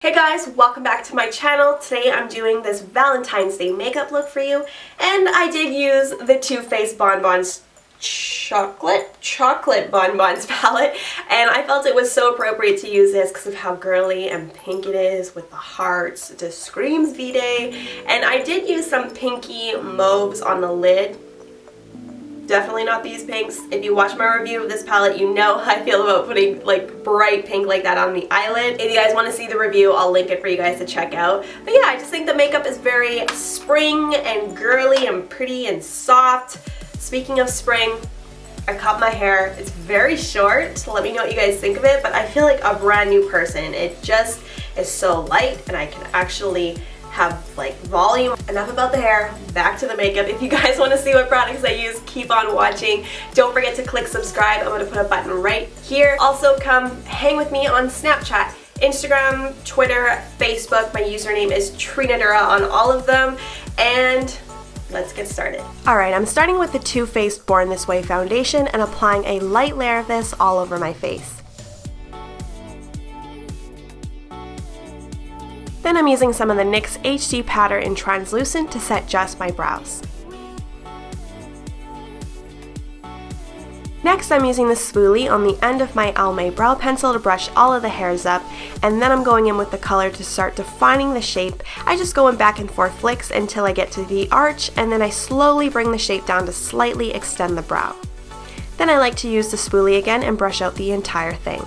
Hey guys, welcome back to my channel. Today I'm doing this Valentine's Day makeup look for you, and I did use the Too Faced Bonbons chocolate bonbons palette, and I felt it was so appropriate to use this because of how girly and pink it is with the hearts. It just screams V-Day. And I did use some pinky mauves on the lid. Definitely not these pinks. If you watch my review of this palette, you know how I feel about putting like bright pink like that on the eyelid. If you guys want to see the review, I'll link it for you guys to check out. But yeah, I just think the makeup is very spring and girly and pretty and soft. Speaking of spring, I cut my hair. It's very short, so let me know what you guys think of it, but I feel like a brand new person. It just is so light and I can actually have like volume. Enough about the hair, back to the makeup. If you guys want to see what products I use, keep on watching. Don't forget to click subscribe. I'm going to put a button right here. Also come hang with me on Snapchat, Instagram, Twitter, Facebook. My username is TrinaDuhra on all of them, and let's get started. Alright, I'm starting with the Too Faced Born This Way foundation and applying a light layer of this all over my face. Then I'm using some of the NYX HD powder in translucent to set just my brows. Next, I'm using the spoolie on the end of my Almay brow pencil to brush all of the hairs up, and then I'm going in with the color to start defining the shape. I just go in back and forth flicks until I get to the arch, and then I slowly bring the shape down to slightly extend the brow. Then I like to use the spoolie again and brush out the entire thing.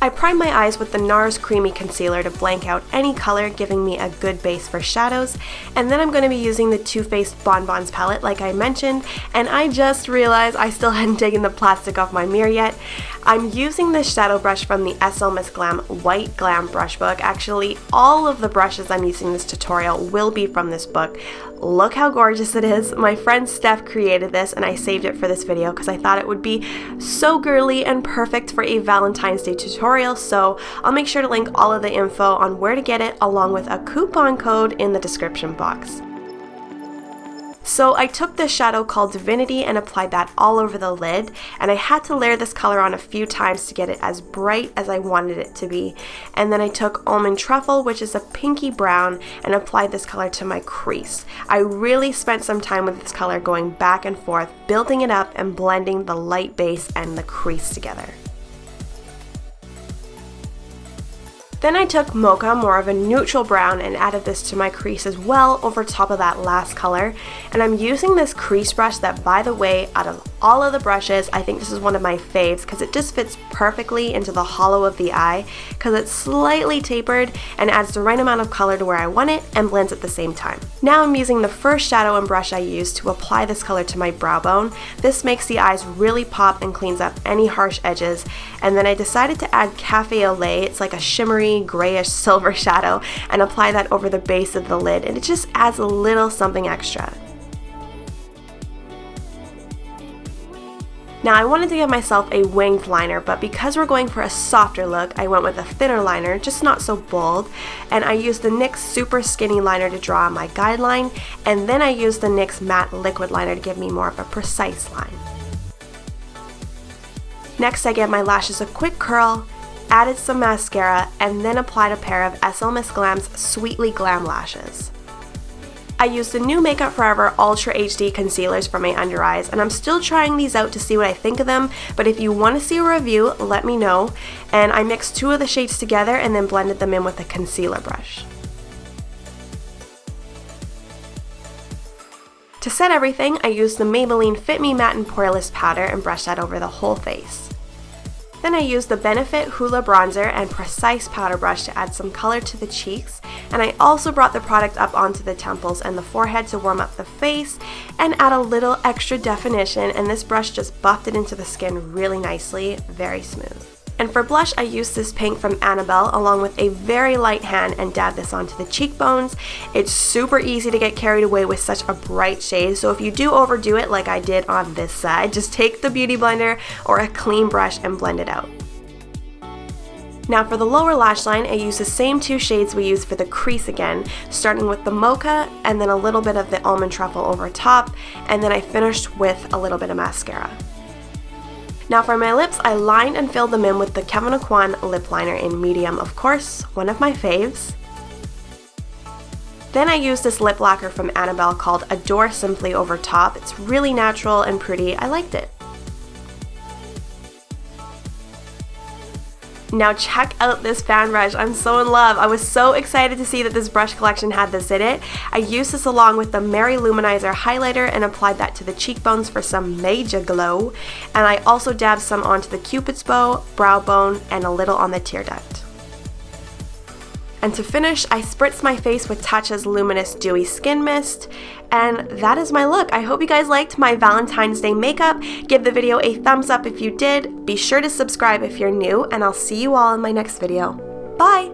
I prime my eyes with the Nars Creamy Concealer to blank out any color, giving me a good base for shadows, and then I'm going to be using the Too Faced Bonbons palette like I mentioned, and I just realized I still hadn't taken the plastic off my mirror yet. I'm using this shadow brush from the SL Miss Glam White Glam brush book. Actually, all of the brushes I'm using in this tutorial will be from this book. Look how gorgeous it is. My friend Steph created this and I saved it for this video because I thought it would be so girly and perfect for a Valentine's Day tutorial, so I'll make sure to link all of the info on where to get it along with a coupon code in the description box. So I took this shadow called Divinity and applied that all over the lid, and I had to layer this color on a few times to get it as bright as I wanted it to be. And then I took Almond Truffle, which is a pinky brown, and applied this color to my crease. I really spent some time with this color going back and forth, building it up and blending the light base and the crease together. Then I took Mocha, more of a neutral brown, and added this to my crease as well over top of that last color. And I'm using this crease brush that, by the way, out of all of the brushes, I think this is one of my faves because it just fits perfectly into the hollow of the eye because it's slightly tapered and adds the right amount of color to where I want it and blends at the same time. Now I'm using the first shadow and brush I used to apply this color to my brow bone. This makes the eyes really pop and cleans up any harsh edges. And then I decided to add Cafe au Lait. It's like a shimmery grayish silver shadow, and apply that over the base of the lid, and it just adds a little something extra. Now I wanted to give myself a winged liner, but because we're going for a softer look, I went with a thinner liner, just not so bold, and I used the NYX Super Skinny Liner to draw on my guideline, and then I used the NYX Matte Liquid Liner to give me more of a precise line. Next I gave my lashes a quick curl, added some mascara, and then applied a pair of SL Miss Glam's Sweetly Glam lashes. I used the new Makeup Forever Ultra HD concealers for my under eyes, and I'm still trying these out to see what I think of them, but if you want to see a review, let me know. And I mixed two of the shades together and then blended them in with a concealer brush. To set everything, I used the Maybelline Fit Me Matte and Poreless powder and brushed that over the whole face. Then I used the Benefit Hoola bronzer and Precise powder brush to add some color to the cheeks, and I also brought the product up onto the temples and the forehead to warm up the face and add a little extra definition, and this brush just buffed it into the skin really nicely, very smooth. And for blush, I used this pink from Annabelle along with a very light hand and dabbed this onto the cheekbones. It's super easy to get carried away with such a bright shade, so if you do overdo it like I did on this side, just take the beauty blender or a clean brush and blend it out. Now for the lower lash line, I used the same two shades we used for the crease again, starting with the Mocha and then a little bit of the Almond Truffle over top, and then I finished with a little bit of mascara. Now for my lips, I lined and filled them in with the Kevyn Aucoin lip liner in medium, of course, one of my faves. Then I used this lip lacquer from Annabelle called Adore Simply over top. It's really natural and pretty. I liked it. Now check out this fan brush. I'm so in love. I was so excited to see that this brush collection had this in it. I used this along with the Mary Luminizer highlighter and applied that to the cheekbones for some major glow. And I also dabbed some onto the Cupid's bow, brow bone, and a little on the tear duct. And to finish, I spritzed my face with Tatcha's Luminous Dewy Skin Mist, and that is my look. I hope you guys liked my Valentine's Day makeup. Give the video a thumbs up if you did. Be sure to subscribe if you're new, and I'll see you all in my next video. Bye!